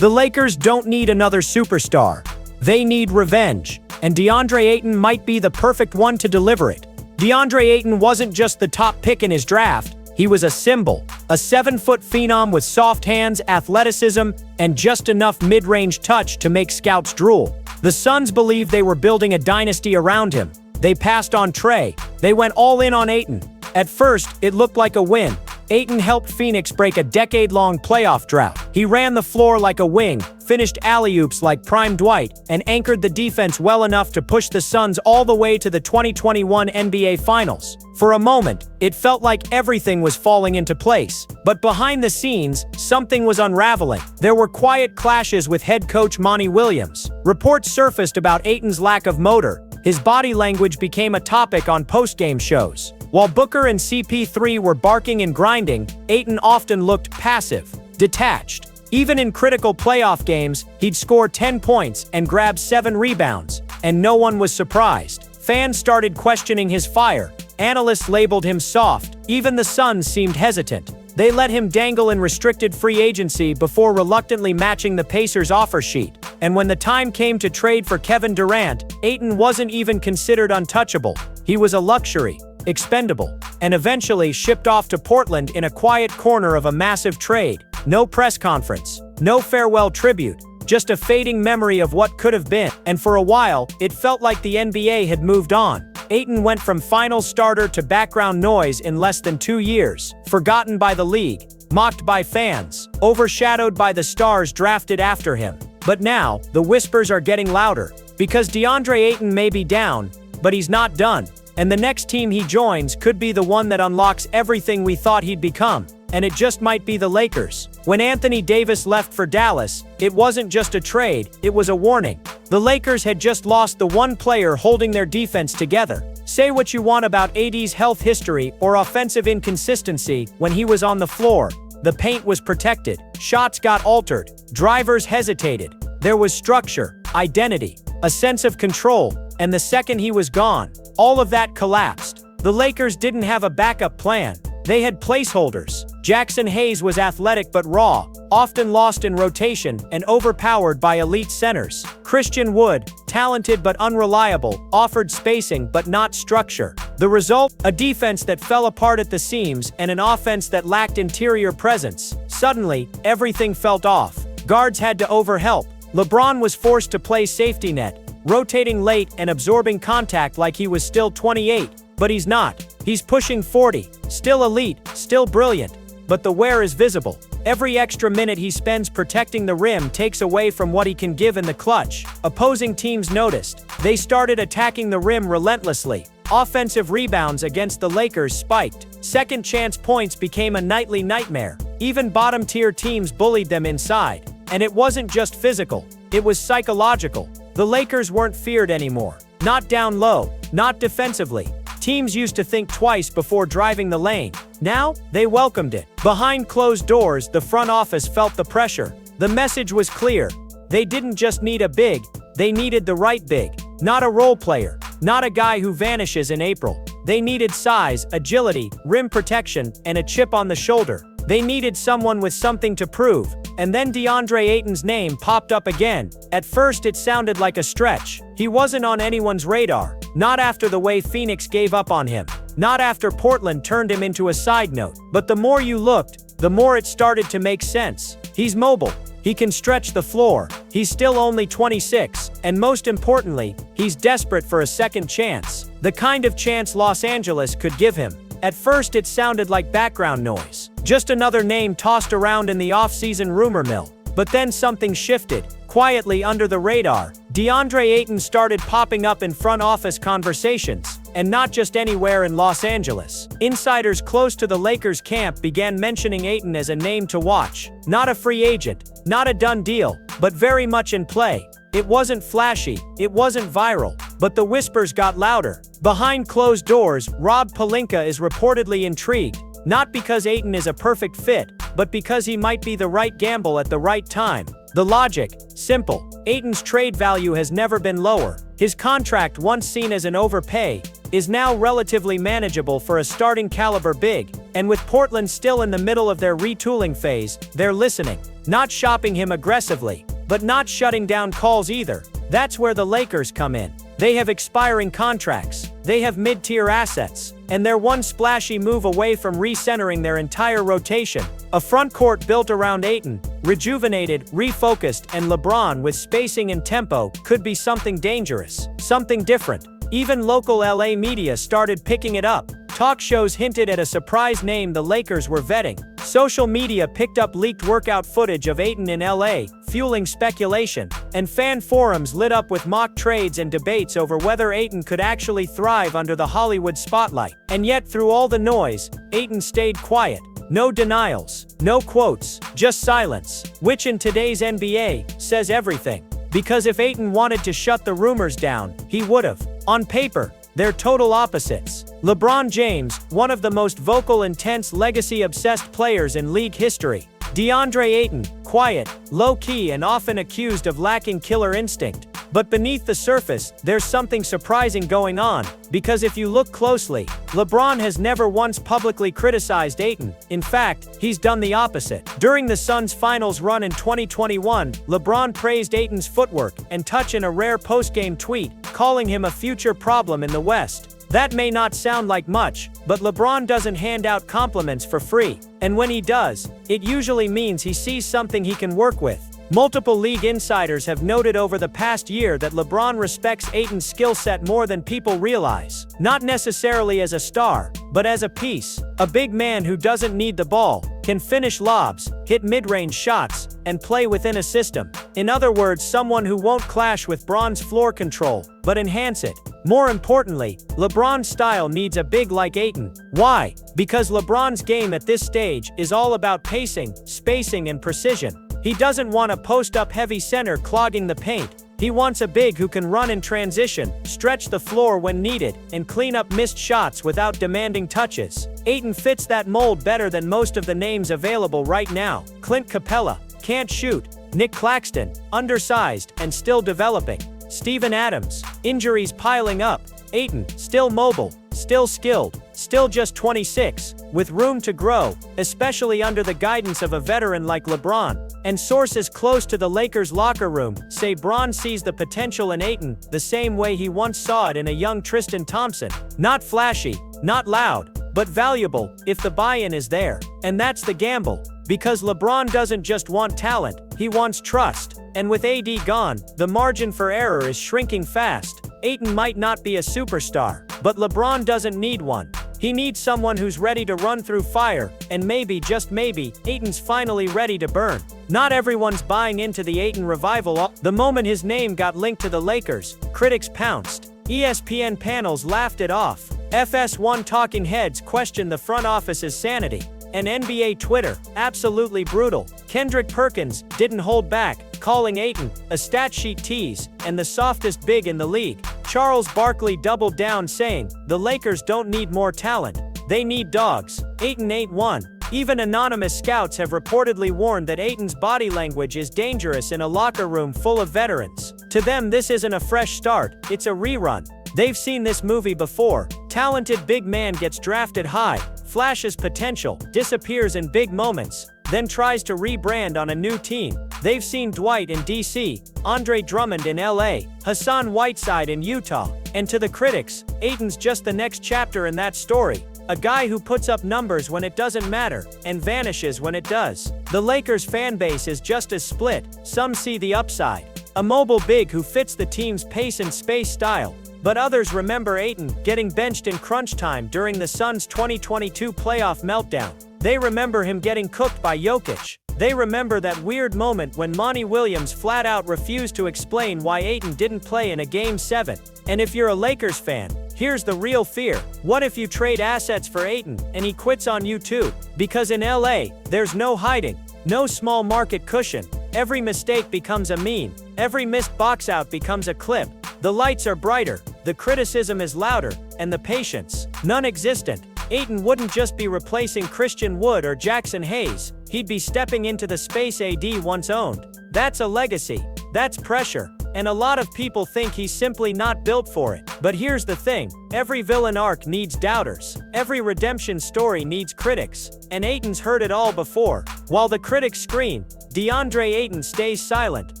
The Lakers don't need another superstar. They need revenge, and Deandre Ayton might be the perfect one to deliver it. Deandre Ayton wasn't just the top pick in his draft, he was a symbol, a 7-foot phenom with soft hands, athleticism, and just enough mid-range touch to make scouts drool. The Suns believed they were building a dynasty around him. They passed on Trey. They went all in on Ayton. At first, it looked like a win. Ayton helped Phoenix break a decade-long playoff drought. He ran the floor like a wing, finished alley-oops like prime Dwight, and anchored the defense well enough to push the Suns all the way to the 2021 NBA Finals. For a moment, it felt like everything was falling into place. But behind the scenes, something was unraveling. There were quiet clashes with head coach Monty Williams. Reports surfaced about Ayton's lack of motor. His body language became a topic on post-game shows. While Booker and CP3 were barking and grinding, Ayton often looked passive, detached. Even in critical playoff games, he'd score 10 points and grab 7 rebounds, and no one was surprised. Fans started questioning his fire. Analysts labeled him soft. Even the Suns seemed hesitant. They let him dangle in restricted free agency before reluctantly matching the Pacers' offer sheet. And when the time came to trade for Kevin Durant, Ayton wasn't even considered untouchable. He was a luxury, expendable, and eventually shipped off to Portland in a quiet corner of a massive trade. No press conference, no farewell tribute, just a fading memory of what could have been. And for a while, it felt like the NBA had moved on. Ayton went from finals starter to background noise in less than 2 years, forgotten by the league, mocked by fans, overshadowed by the stars drafted after him. But now, the whispers are getting louder, because Deandre Ayton may be down, but he's not done. And the next team he joins could be the one that unlocks everything we thought he'd become. And it just might be the Lakers. When Anthony Davis left for Dallas, it wasn't just a trade, it was a warning. The Lakers had just lost the one player holding their defense together. Say what you want about AD's health history or offensive inconsistency, when he was on the floor, the paint was protected, shots got altered, drivers hesitated. There was structure, identity, a sense of control, and the second he was gone, all of that collapsed. The Lakers didn't have a backup plan. They had placeholders. Jackson Hayes was athletic but raw, often lost in rotation and overpowered by elite centers. Christian Wood, talented but unreliable, offered spacing but not structure. The result? A defense that fell apart at the seams and an offense that lacked interior presence. Suddenly, everything felt off. Guards had to overhelp. LeBron was forced to play safety net, rotating late and absorbing contact like he was still 28. But he's not. He's pushing 40, still elite, still brilliant. But the wear is visible. Every extra minute he spends protecting the rim takes away from what he can give in the clutch. Opposing teams noticed. They started attacking the rim relentlessly. Offensive rebounds against the Lakers spiked. Second chance points became a nightly nightmare. Even bottom-tier teams bullied them inside. And it wasn't just physical. It was psychological. The Lakers weren't feared anymore. Not down low, not defensively. Teams used to think twice before driving the lane. Now, they welcomed it. Behind closed doors, the front office felt the pressure. The message was clear. They didn't just need a big, they needed the right big. Not a role player, not a guy who vanishes in April. They needed size, agility, rim protection, and a chip on the shoulder. They needed someone with something to prove. And then Deandre Ayton's name popped up again. At first it sounded like a stretch. He wasn't on anyone's radar. Not after the way Phoenix gave up on him. Not after Portland turned him into a side note. But the more you looked, the more it started to make sense. He's mobile. He can stretch the floor. He's still only 26. And most importantly, he's desperate for a second chance. The kind of chance Los Angeles could give him. At first it sounded like background noise. Just another name tossed around in the off-season rumor mill. But then something shifted. Quietly under the radar, Deandre Ayton started popping up in front office conversations. And not just anywhere in Los Angeles. Insiders close to the Lakers camp began mentioning Ayton as a name to watch. Not a free agent, not a done deal, but very much in play. It wasn't flashy, it wasn't viral, but the whispers got louder. Behind closed doors, Rob Pelinka is reportedly intrigued. Not because Ayton is a perfect fit, but because he might be the right gamble at the right time. The logic? Simple. Ayton's trade value has never been lower. His contract, once seen as an overpay, is now relatively manageable for a starting caliber big, and with Portland still in the middle of their retooling phase, they're listening. Not shopping him aggressively, but not shutting down calls either. That's where the Lakers come in. They have expiring contracts, they have mid-tier assets, and they're one splashy move away from recentering their entire rotation. A front court built around Ayton, rejuvenated, refocused, and LeBron with spacing and tempo could be something dangerous, something different. Even local LA media started picking it up. Talk shows hinted at a surprise name the Lakers were vetting. Social media picked up leaked workout footage of Ayton in LA, fueling speculation, and fan forums lit up with mock trades and debates over whether Ayton could actually thrive under the Hollywood spotlight. And yet, through all the noise, Ayton stayed quiet. No denials, no quotes, just silence, which in today's NBA says everything. Because if Ayton wanted to shut the rumors down, he would've. On paper, they're total opposites. LeBron James, one of the most vocal, intense, legacy-obsessed players in league history. Deandre Ayton, quiet, low-key, and often accused of lacking killer instinct. But beneath the surface, there's something surprising going on, because if you look closely, LeBron has never once publicly criticized Ayton. In fact, he's done the opposite. During the Suns' finals run in 2021, LeBron praised Ayton's footwork and touch in a rare post-game tweet, calling him a future problem in the West. That may not sound like much, but LeBron doesn't hand out compliments for free. And when he does, it usually means he sees something he can work with. Multiple league insiders have noted over the past year that LeBron respects Ayton's skill set more than people realize. Not necessarily as a star, but as a piece. A big man who doesn't need the ball, can finish lobs, hit mid-range shots, and play within a system. In other words, someone who won't clash with Bron's floor control, but enhance it. More importantly, LeBron's style needs a big like Ayton. Why? Because LeBron's game at this stage is all about pacing, spacing, and precision. He doesn't want a post-up heavy center clogging the paint. He wants a big who can run in transition, stretch the floor when needed, and clean up missed shots without demanding touches. Ayton fits that mold better than most of the names available right now. Clint Capella, can't shoot. Nick Claxton, undersized and still developing. Steven Adams, injuries piling up. Ayton, still mobile, still skilled, still just 26, with room to grow, especially under the guidance of a veteran like LeBron. And sources close to the Lakers' locker room say Bron sees the potential in Ayton the same way he once saw it in a young Tristan Thompson. Not flashy, not loud, but valuable if the buy-in is there. And that's the gamble. Because LeBron doesn't just want talent, he wants trust. And with AD gone, the margin for error is shrinking fast. Ayton might not be a superstar, but LeBron doesn't need one. He needs someone who's ready to run through fire, and maybe, just maybe, Ayton's finally ready to burn. Not everyone's buying into the Ayton revival. The moment his name got linked to the Lakers, critics pounced. ESPN panels laughed it off. FS1 talking heads questioned the front office's sanity. And NBA Twitter, absolutely brutal. Kendrick Perkins didn't hold back, calling Ayton a stat sheet tease and the softest big in the league. Charles Barkley doubled down, saying, "The Lakers don't need more talent. They need dogs." Ayton ain't one. Even anonymous scouts have reportedly warned that Ayton's body language is dangerous in a locker room full of veterans. To them, this isn't a fresh start, it's a rerun. They've seen this movie before. Talented big man gets drafted high, flashes potential, disappears in big moments, then tries to rebrand on a new team. They've seen Dwight in DC, Andre Drummond in LA, Hassan Whiteside in Utah. And to the critics, Ayton's just the next chapter in that story. A guy who puts up numbers when it doesn't matter, and vanishes when it does. The Lakers fan base is just as split. Some see the upside. A mobile big who fits the team's pace and space style. But others remember Ayton getting benched in crunch time during the Suns' 2022 playoff meltdown. They remember him getting cooked by Jokic. They remember that weird moment when Monty Williams flat out refused to explain why Ayton didn't play in a Game 7. And if you're a Lakers fan, here's the real fear. What if you trade assets for Ayton, and he quits on you too? Because in LA, there's no hiding. No small market cushion. Every mistake becomes a meme. Every missed box out becomes a clip. The lights are brighter, the criticism is louder, and the patience, non-existent. Ayton wouldn't just be replacing Christian Wood or Jackson Hayes, he'd be stepping into the space AD once owned. That's a legacy. That's pressure. and a lot of people think he's simply not built for it. But here's the thing, every villain arc needs doubters, every redemption story needs critics, and Ayton's heard it all before. While the critics scream, Deandre Ayton stays silent.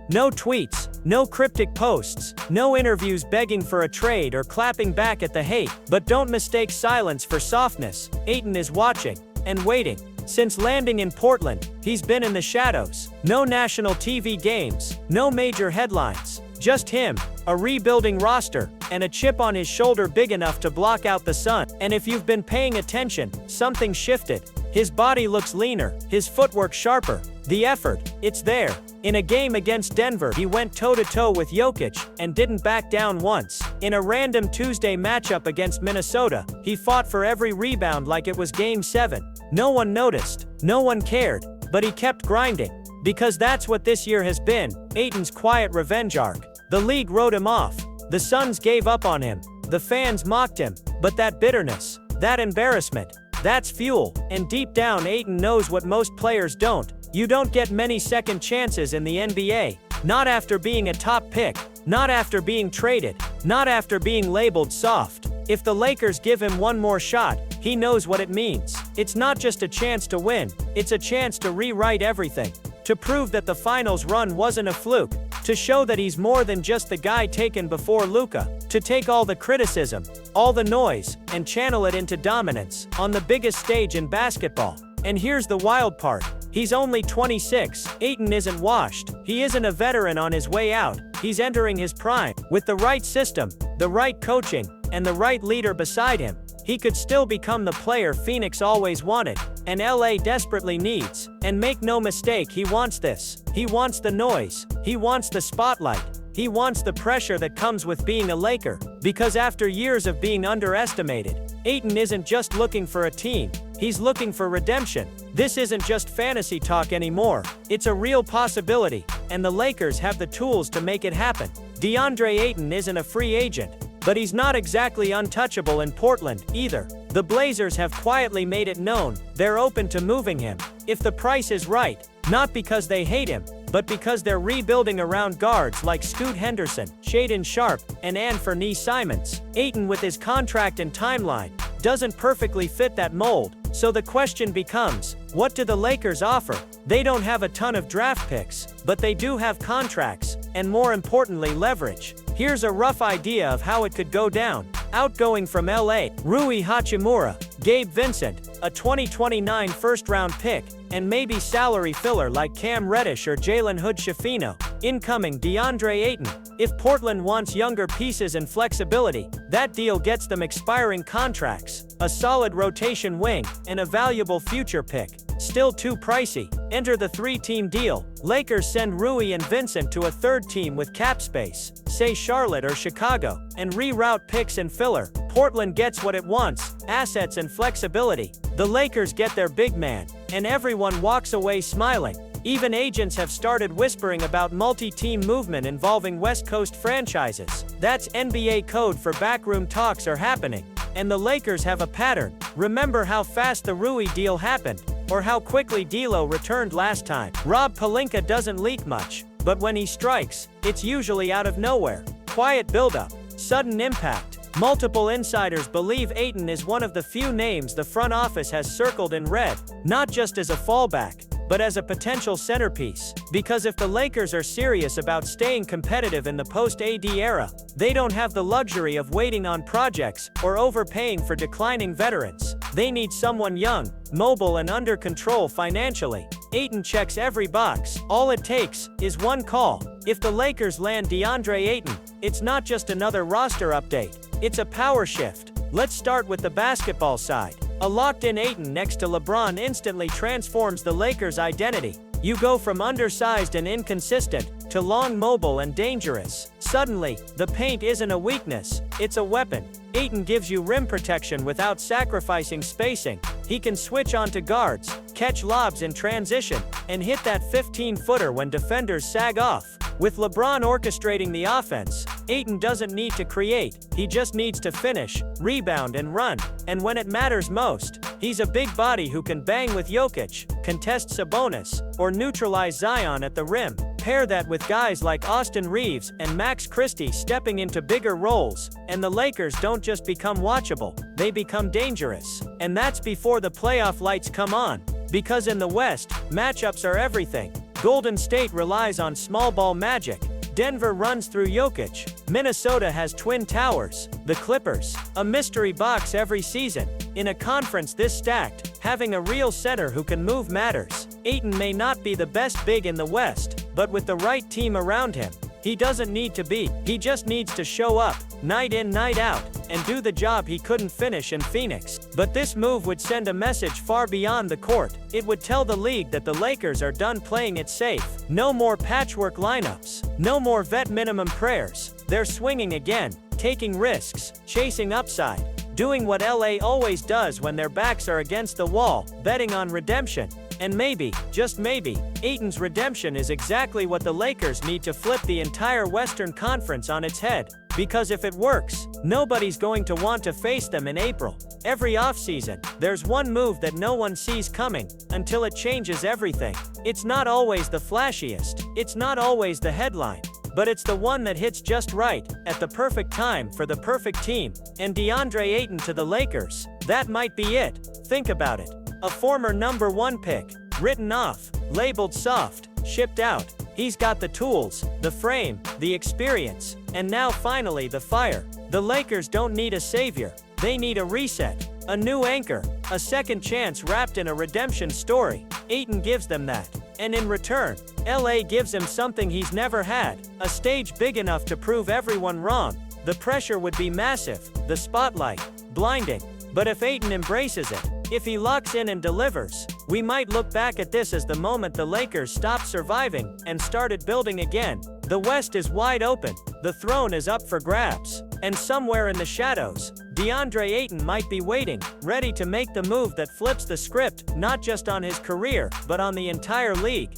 No tweets, no cryptic posts, no interviews begging for a trade or clapping back at the hate. But don't mistake silence for softness. Ayton is watching and waiting. Since landing in Portland, he's been in the shadows. No national TV games, no major headlines. Just him, a rebuilding roster, and a chip on his shoulder big enough to block out the sun. And if you've been paying attention, something shifted. His body looks leaner, his footwork sharper. The effort, it's there. In a game against Denver, he went toe-to-toe with Jokic and didn't back down once. In a random Tuesday matchup against Minnesota, he fought for every rebound like it was Game 7. No one noticed, no one cared, but he kept grinding. Because that's what this year has been, Ayton's quiet revenge arc. The league wrote him off. The Suns gave up on him. The fans mocked him. But that bitterness, that embarrassment, that's fuel. And deep down, Ayton knows what most players don't. You don't get many second chances in the NBA. Not after being a top pick. Not after being traded. Not after being labeled soft. If the Lakers give him one more shot, he knows what it means. It's not just a chance to win. It's a chance to rewrite everything. To prove that the finals run wasn't a fluke. To show that he's more than just the guy taken before Luka. To take all the criticism, all the noise, and channel it into dominance on the biggest stage in basketball. And here's the wild part. He's only 26. Ayton isn't washed. He isn't a veteran on his way out. He's entering his prime. With the right system, the right coaching, and the right leader beside him, he could still become the player Phoenix always wanted, and LA desperately needs. And make no mistake, he wants this. He wants the noise. He wants the spotlight. He wants the pressure that comes with being a Laker. Because after years of being underestimated, Ayton isn't just looking for a team. He's looking for redemption. This isn't just fantasy talk anymore. It's a real possibility, and the Lakers have the tools to make it happen. Deandre Ayton isn't a free agent, but he's not exactly untouchable in Portland, either. The Blazers have quietly made it known they're open to moving him, if the price is right, not because they hate him, but because they're rebuilding around guards like Scoot Henderson, Shaedon Sharpe, and Anthony Simons. Ayton, with his contract and timeline, doesn't perfectly fit that mold. So the question becomes, what do the Lakers offer? They don't have a ton of draft picks, but they do have contracts, and more importantly, leverage. Here's a rough idea of how it could go down. Outgoing from LA, Rui Hachimura, Gabe Vincent, a 2029 first-round pick, and maybe salary filler like Cam Reddish or Jalen Hood-Schifino. Incoming, Deandre Ayton. If Portland wants younger pieces and flexibility, that deal gets them expiring contracts, a solid rotation wing, and a valuable future pick. Still too pricey. Enter the three-team deal. Lakers send Rui and Vincent to a third team with cap space, say Charlotte or Chicago, and reroute picks and filler. Portland gets what it wants, assets and flexibility. The Lakers get their big man, and everyone walks away smiling. Even agents have started whispering about multi-team movement involving West Coast franchises. That's NBA code for backroom talks are happening. And the Lakers have a pattern. Remember how fast the Rui deal happened, or how quickly D'Lo returned last time. Rob Pelinka doesn't leak much, but when he strikes, it's usually out of nowhere. Quiet buildup, sudden impact. Multiple insiders believe Ayton is one of the few names the front office has circled in red, not just as a fallback, but as a potential centerpiece. Because if the Lakers are serious about staying competitive in the post-AD era, they don't have the luxury of waiting on projects or overpaying for declining veterans. They need someone young, mobile, and under control financially. Ayton checks every box. All it takes is one call. If the Lakers land Deandre Ayton, it's not just another roster update. It's a power shift. Let's start with the basketball side. A locked-in Ayton next to LeBron instantly transforms the Lakers' identity. You go from undersized and inconsistent to long, mobile, and dangerous. Suddenly, the paint isn't a weakness, it's a weapon. Ayton gives you rim protection without sacrificing spacing. He can switch onto guards, catch lobs in transition, and hit that 15-footer when defenders sag off. With LeBron orchestrating the offense, Ayton doesn't need to create, he just needs to finish, rebound, and run. And when it matters most, he's a big body who can bang with Jokic, contest Sabonis, or neutralize Zion at the rim. Pair that with guys like Austin Reeves and Max Christie stepping into bigger roles, and the Lakers don't just become watchable, they become dangerous. And that's before the playoff lights come on. Because in the West, matchups are everything. Golden State relies on small ball magic. Denver runs through Jokic. Minnesota has Twin Towers. The Clippers, a mystery box every season. In a conference this stacked, having a real center who can move matters. Ayton may not be the best big in the West, but with the right team around him, he doesn't need to be. He just needs to show up, night in, night out, and do the job he couldn't finish in Phoenix. But this move would send a message far beyond the court. It would tell the league that the Lakers are done playing it safe. No more patchwork lineups. No more vet minimum prayers. They're swinging again, taking risks, chasing upside, doing what LA always does when their backs are against the wall, betting on redemption. And maybe, just maybe, Ayton's redemption is exactly what the Lakers need to flip the entire Western Conference on its head. Because if it works, nobody's going to want to face them in April. Every offseason, there's one move that no one sees coming, until it changes everything. It's not always the flashiest, it's not always the headline, but it's the one that hits just right, at the perfect time for the perfect team. And Deandre Ayton to the Lakers, that might be it. Think about it. A former #1 pick, written off, labeled soft, shipped out. He's got the tools, the frame, the experience, and now finally the fire. The Lakers don't need a savior, they need a reset, a new anchor, a second chance wrapped in a redemption story. Ayton gives them that. And in return, LA gives him something he's never had, a stage big enough to prove everyone wrong. The pressure would be massive, the spotlight, blinding. But if Ayton embraces it, if he locks in and delivers, we might look back at this as the moment the Lakers stopped surviving and started building again. The West is wide open, the throne is up for grabs, and somewhere in the shadows, Deandre Ayton might be waiting, ready to make the move that flips the script, not just on his career, but on the entire league.